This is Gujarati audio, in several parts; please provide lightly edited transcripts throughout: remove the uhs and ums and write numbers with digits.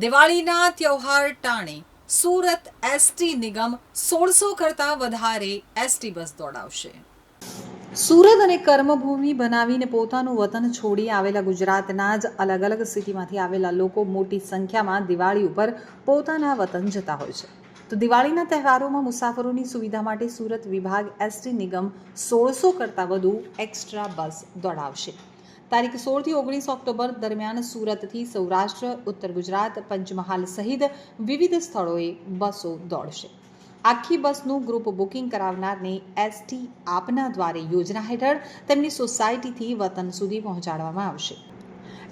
દિવાળીના તહેવાર ટાણે સુરત એસટી નિગમ 1600 કરતાં વધારે એસટી બસ દોડાવશે. સુરત અને કર્મભૂમિ બનાવીને પોતાનું વતન છોડી આવેલા ગુજરાતના જ અલગ અલગ સિટીમાંથી આવેલા લોકો મોટી સંખ્યામાં દિવાળી ઉપર પોતાના વતન જતા હોય છે. તો દિવાળીના તહેવારોમાં મુસાફરોની સુવિધા માટે સુરત વિભાગ એસટી નિગમ 1600 કરતાં વધુ એક્સ્ટ્રા બસ દોડાવશે. તારીખ 16 થી 19 ઓક્ટોબર દરમિયાન સુરતથી સૌરાષ્ટ્ર, ઉત્તર ગુજરાત, પંચમહાલ સહિત વિવિધ સ્થળોએ બસો દોડશે. આખી બસનું ગ્રુપ બુકિંગ કરાવનારને એસટી આપના દ્વારે યોજના હેઠળ તેમની સોસાયટીથી વતન સુધી પહોંચાડવામાં આવશે.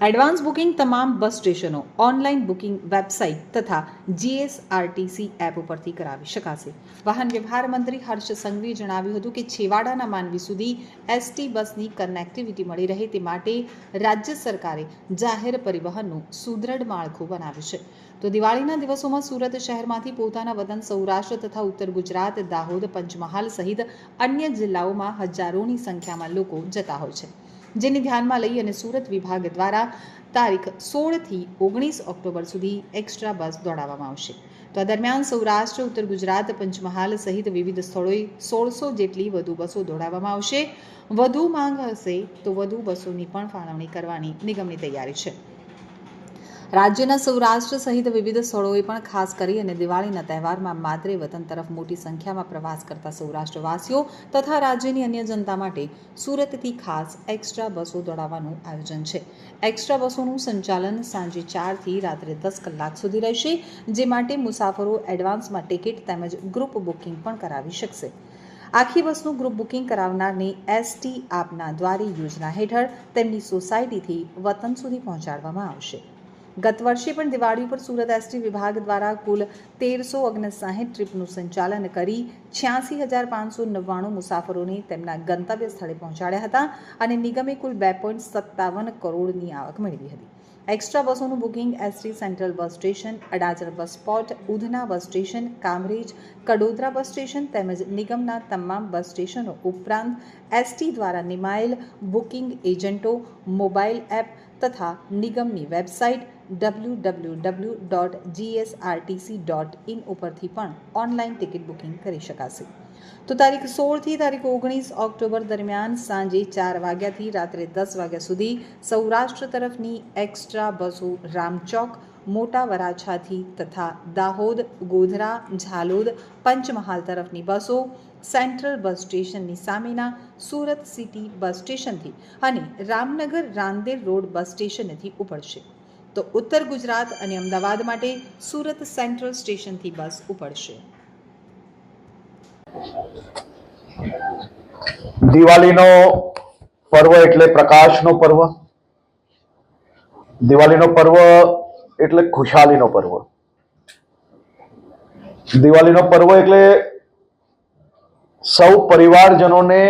એડવાન્સ બુકિંગ તમામ બસ સ્ટેશનો, ઓનલાઈન બુકિંગ વેબસાઇટ તથા જીએસઆરટીસી એપ ઉપરથી કરાવી શકાશે. વાહન વ્યવહાર મંત્રી હર્ષ સંઘવીએ જણાવ્યું હતું કે છેવાડાના માનવી સુધી એસટી બસની કનેક્ટિવિટી મળી રહે તે માટે રાજ્ય સરકારે જાહેર પરિવહનનું સુદૃઢ માળખું બનાવ્યું છે. તો દિવાળીના દિવસોમાં સુરત શહેરમાંથી પોતાના વતન સૌરાષ્ટ્ર તથા ઉત્તર ગુજરાત, દાહોદ, પંચમહાલ સહિત અન્ય જિલ્લાઓમાં હજારોની સંખ્યામાં લોકો જતા હોય છે, જેને ધ્યાનમાં લઈ અને સુરત વિભાગ દ્વારા તારીખ 16 થી 19 ઓક્ટોબર સુધી એક્સ્ટ્રા બસ દોડાવવામાં આવશે. તો આ દરમિયાન સૌરાષ્ટ્ર, ઉત્તર ગુજરાત, પંચમહાલ સહિત વિવિધ સ્થળોએ 1600 જેટલી વધુ બસો દોડાવવામાં આવશે. વધુ માંગ હશે તો વધુ બસોની પણ ફાળવણી કરવાની નિગમની તૈયારી છે. રાજ્યના સૌરાષ્ટ્ર સહિત વિવિધ સ્થળોએ પણ ખાસ કરી અને દિવાળીના તહેવારમાં માદરે વતન તરફ મોટી સંખ્યામાં પ્રવાસ કરતા સૌરાષ્ટ્રવાસીઓ તથા રાજ્યની અન્ય જનતા માટે સુરતથી ખાસ એક્સ્ટ્રા બસો દોડાવવાનું આયોજન છે. એક્સ્ટ્રા બસોનું સંચાલન સાંજે 4 થી રાત્રે 10 કલાક સુધી રહેશે, જે માટે મુસાફરો એડવાન્સમાં ટિકિટ તેમજ ગ્રુપ બુકિંગ પણ કરાવી શકશે. આખી બસનું ગ્રુપ બુકિંગ કરાવનારને એસટી આપના દ્વારે યોજના હેઠળ તેમની સોસાયટીથી વતન સુધી પહોંચાડવામાં આવશે. ગત વર્ષે પણ દિવાળી પર સુરત એસટી વિભાગ દ્વારા કુલ 1359 ટ્રીપનું સંચાલન કરી 86,599 મુસાફરોને તેમના ગંતવ્ય સ્થળે પહોંચાડ્યા હતા અને નિગમે કુલ 2.57 કરોડની આવક મેળવી હતી. એક્સ્ટ્રા બસોનું booking ST central bus station, Adajan bus spot, Udhna bus station, Kamrej, Kadodara bus station તેમજ નિગમના તમામ બસ સ્ટેશનો ઉપરાંત એસટી દ્વારા નિમાયેલ બુકિંગ એજન્ટો, મોબાઈલ એપ તથા નિગમની વેબસાઇટ www.gsrtc.in ઉપરથી પણ ઓનલાઈન ટિકિટ બુકિંગ કરી શકાશે. તો તારીખ 16 થી તારીખ 19 ઓક્ટોબર દરમિયાન સાંજે 4 વાગ્યાથી રાત્રે 10 વાગ્યા સુધી સૌરાષ્ટ્ર તરફની એક્સ્ટ્રા બસો રામચોક, મોટા વરાછાથી તથા દાહોદ, ગોધરા, ઝાલોદ, પંચમહાલ તરફની બસો સેન્ટ્રલ બસ સ્ટેશનની સામેના સુરત સિટી બસ સ્ટેશનથી અને રામનગર રાંદેર રોડ બસ સ્ટેશનેથી ઉપડશે. તો ઉત્તર ગુજરાત અને અમદાવાદ માટે સુરત સેન્ટ્રલ સ્ટેશનથી બસ ઉપડશે. દિવાળીનો પર્વ એટલે પ્રકાશનો પર્વ. દિવાળીનો પર્વ એટલે ખુશાલીનો પર્વ. દિવાળીનો પર્વ એટલે સૌ પરિવારજનોને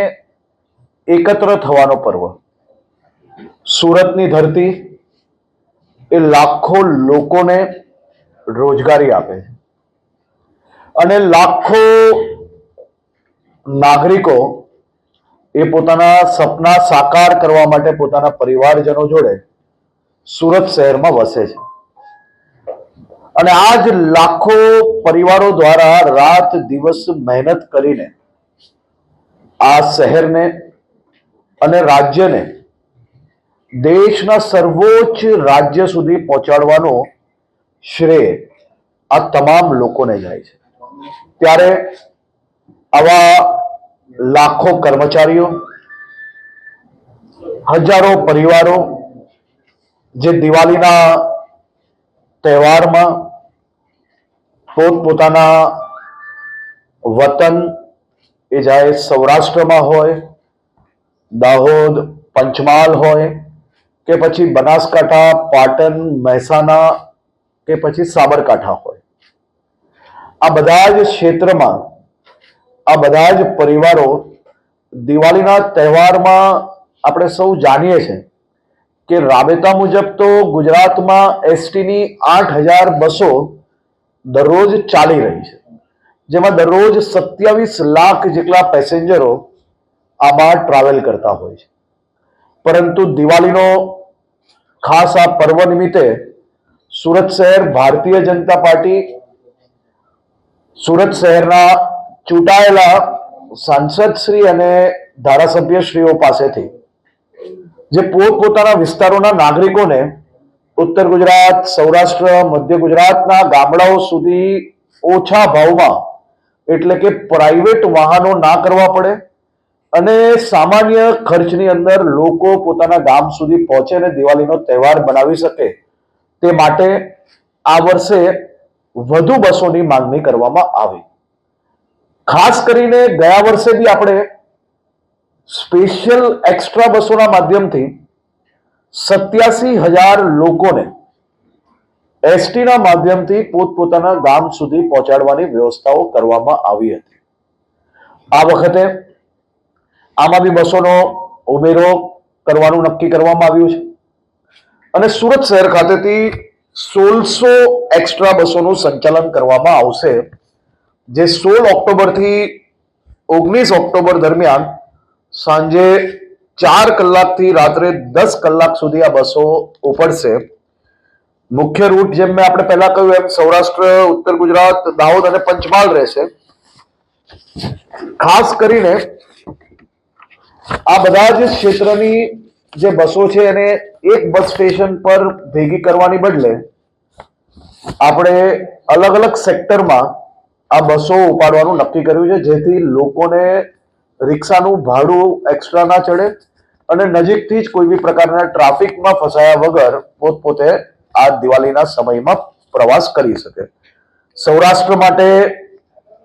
એકત્ર થવાનો પર્વ. સુરતની ધરતી એ લાખો લોકોને રોજગારી આપે છે અને લાખો નાગરિકો એ પોતાના સપના સાકાર કરવા માટે પોતાના પરિવારજનો જોડે સુરત શહેરમાં વસે છે અને આ જ લાખો પરિવારો દ્વારા રાત દિવસ મહેનત કરીને આ શહેરને અને રાજ્યને દેશના સર્વોચ્ચ રાજ્ય સુધી પહોંચાડવાનો શ્રેય આ તમામ લોકોને જાય છે. ત્યારે આવા લાખો કર્મચારીઓ, હજારો પરિવારો જે દિવાળીના તહેવારમાં પોતપોતાના વતન એ જાય સૌરાષ્ટ્રમાં હોય, દાહોદ, પંચમહાલ હોય કે પછી બનાસકાંઠા, પાટણ, મહેસાણા કે પછી સાબરકાંઠા હોય, આ બધા જ ક્ષેત્રમાં આ બધા જ પરિવારો દિવાળીના તહેવારમાં આપણે સૌ જાણીએ છીએ કે રાબેતા મુજબ તો ગુજરાતમાં એસટીની 8,000 બસો દરરોજ ચાલી રહી છે, જેમાં દરરોજ 27 લાખ જેટલા પેસેન્જરો આમાં ટ્રાવેલ કરતા હોય છે. પરંતુ દિવાળીનો ખાસ આ પર્વ નિમિત્તે સુરત શહેર ભારતીય જનતા પાર્ટી સુરત શહેરના ચૂંટાયેલા સાંસદ શ્રી અને ધારાસભ્યશ્રીઓ પાસેથી જે પોતપોતાના વિસ્તારોના નાગરિકોને ઉત્તર ગુજરાત, સૌરાષ્ટ્ર, મધ્ય ગુજરાતના ગામડાઓ સુધી ઓછા ભાવમાં એટલે કે પ્રાઇવેટ વાહનો ના કરવા પડે અને સામાન્ય ખર્ચની અંદર લોકો પોતાના ગામ સુધી પહોંચે અને દિવાળીનો તહેવાર બનાવી શકે તે માટે આ વર્ષે વધુ બસોની માંગણી કરવામાં આવી. ખાસ કરીને ગયા વર્ષે બી આપણે સ્પેશિયલ એક્સ્ટ્રા બસોના માધ્યમથી 87,000 લોકોને એસટીના માધ્યમથી પોતપોતાના ગામ સુધી પહોંચાડવાની વ્યવસ્થાઓ કરવામાં આવી હતી. આ વખતે આમાં બી બસોનો ઉમેરો કરવાનું નક્કી કરવામાં આવ્યું છે અને સુરત શહેર ખાતેથી 1600 એક્સ્ટ્રા બસોનું સંચાલન કરવામાં આવશે, જે 16 ઓક્ટોબરથી 19 ઓક્ટોબર દરમિયાન સાંજે 4 કલાકથી રાત્રે 10 કલાક સુધી આ બસો ઉપડશે. મુખ્ય રૂટ જેમ મેં આપણે પહેલા કહ્યું એમ સૌરાષ્ટ્ર, ઉત્તર ગુજરાત, દાહોદ અને પંચમહાલ રહેશે. ખાસ કરીને આ બધા જ ક્ષેત્રની જે બસો છે એને એક બસ સ્ટેશન પર ભેગી કરવાની બદલે આપણે અલગ અલગ સેક્ટરમાં આ બસો ઉપાડવાનું નક્કી કર્યું છે, જેથી લોકોને રિક્ષાનું ભાડું એક્સ્ટ્રા ના ચડે અને નજીકથી જ કોઈ બી પ્રકારના ટ્રાફિકમાં ફસાયા વગર પોતપોતે આ દિવાળીના સમયમાં પ્રવાસ કરી શકે. સૌરાષ્ટ્ર માટે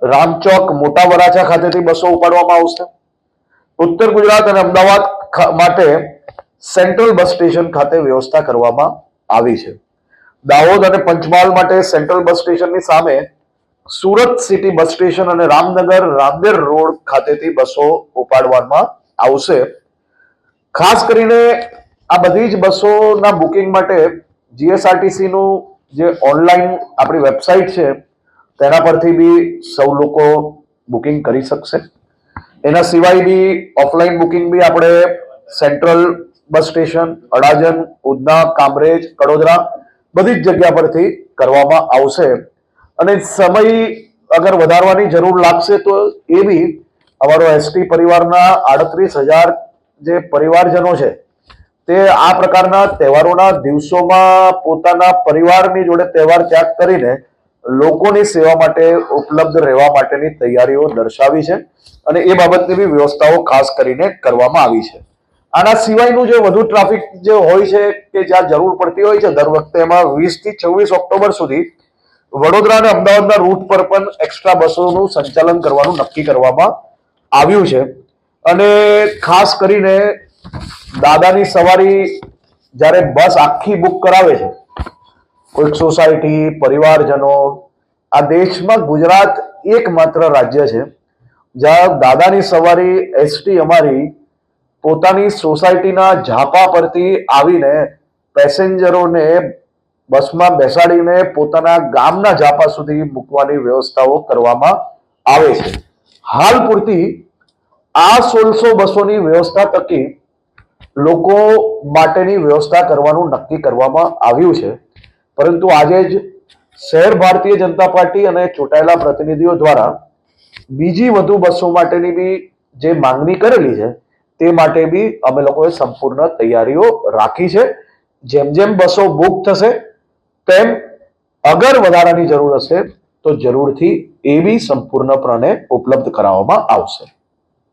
રામચોક, મોટા વરાછા ખાતેથી બસો ઉપાડવામાં આવશે. ઉત્તર ગુજરાત અને અમદાવાદ માટે સેન્ટ્રલ બસ સ્ટેશન ખાતે વ્યવસ્થા કરવામાં આવી છે. દાહોદ અને પંચમહાલ માટે સેન્ટ્રલ બસ સ્ટેશનની સામે સુરત સિટી બસ સ્ટેશન અને રામનગર, રાંદેર રોડ ખાતેથી બસો ઉપાડવામાં આવશે. ખાસ કરીને આ બધી જ બસોના બુકિંગ માટે જીએસઆરટીસી નું જે ઓનલાઈન આપણી વેબસાઇટ છે તેના પરથી બી સૌ લોકો બુકિંગ કરી શકશે. એના સિવાય બી ઓફલાઈન બુકિંગ બી આપણે central bus station, Adajan, Udhna, Kamrej, Kadodara બધી જ જગ્યા પરથી કરવામાં આવશે. અને સમય અગર વધારવાની જરૂર લાગશે તો એ બી અમારો એસટી પરિવારના 38,000 જે પરિવારજનો છે તે આ પ્રકારના તહેવારોના દિવસોમાં પોતાના પરિવારની જોડે તહેવાર ત્યાગ કરીને લોકોની સેવા માટે ઉપલબ્ધ રહેવા માટેની તૈયારીઓ દર્શાવી છે અને એ બાબતની બી વ્યવસ્થાઓ ખાસ કરીને કરવામાં આવી છે. આના સિવાયનું જે વધુ ટ્રાફિક જે હોય છે કે જ્યાં જરૂર પડતી હોય છે દર વખતે, એમાં 20 થી 26 ઓક્ટોબર સુધી વડોદરા અને અમદાવાદના રૂટ પર પણ એક્સ્ટ્રા બસોનું સંચાલન કરવાનું નક્કી કરવામાં આવ્યું છે. અને ખાસ કરીને દાદાની સવારી જ્યારે બસ આખી બુક કરાવે છે કોઈક સોસાયટી, પરિવારજનો, આ દેશમાં ગુજરાત એકમાત્ર રાજ્ય છે જ્યાં દાદાની સવારી એસટી અમારી પોતાની સોસાયટીના ઝાપા પરથી આવીને પેસેન્જરોને બસમાં બેસાડીને પોતાના ગામના ઝાપા સુધી મૂકવાની વ્યવસ્થાઓ કરવામાં આવે છે. હાલ પૂરતી આ 1600 બસોની વ્યવસ્થા થકી લોકો માટેની વ્યવસ્થા કરવાનું નક્કી કરવામાં આવ્યું છે. પરંતુ આજે જ શહેર ભારતીય જનતા પાર્ટી અને ચૂંટાયેલા પ્રતિનિધિઓ દ્વારા બીજી વધુ બસો માટેની બી જે માંગણી કરેલી છે તે માટે બી અમે લોકોએ સંપૂર્ણ તૈયારીઓ રાખી છે. જેમ જેમ બસો બુક થશે તેમ અગર વધારાની જરૂર હશે તો જરૂરથી એ બી સંપૂર્ણપણે ઉપલબ્ધ કરાવવામાં આવશે.